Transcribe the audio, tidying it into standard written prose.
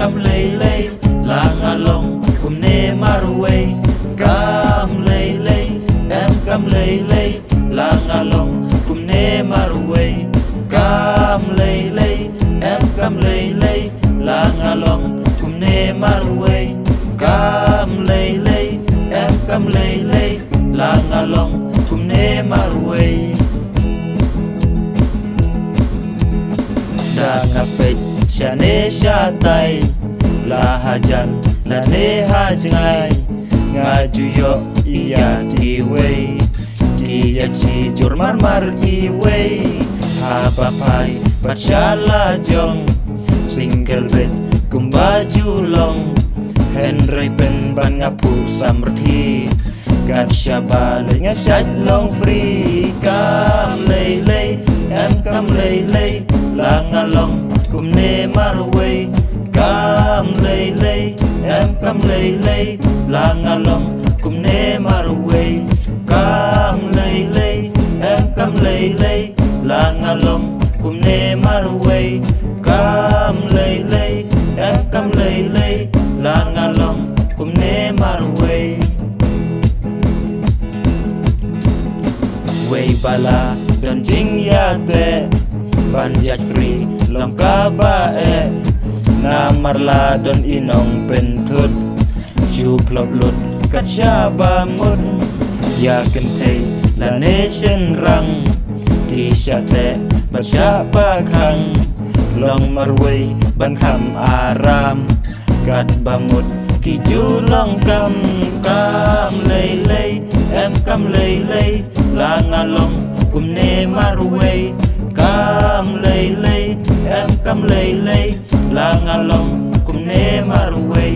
cầm lấy làng à long cùng nê marway cầm lấy em cầm lấy làng à long cùng nê marway cầm lấy em cầm lấy làng à long cùng nê marway cầm lấy em cầm lấy làng à long cùng nê marway da kapet shane shatai la hajan la ne hajngai ngajuyo iya diwei dia chi jurmar mar iwei hapapai pachala jong single bed kumbaju long henry pen ban ngapu samrthi gat shabale nga shat long free kam lei em kam lei làng à long cùng nê marway cầm lấy em cầm lấy làng à long cùng nê marway cầm lấy em cầm lấy làng à long cùng nê marway cầm lấy em cầm lấy làng à long cùng nê marway way bala dan jing ya te banjat free long kabae na marla don inong pentut chu plop lut kacha ba mut ya kentei la nation rang ti shate bacha pa khang long marway ban kham aram kat bamut ki chu long kam lei em kam lei làng à long cùng nê marway cầm lấy em cầm lấy làng à long cùng nê marway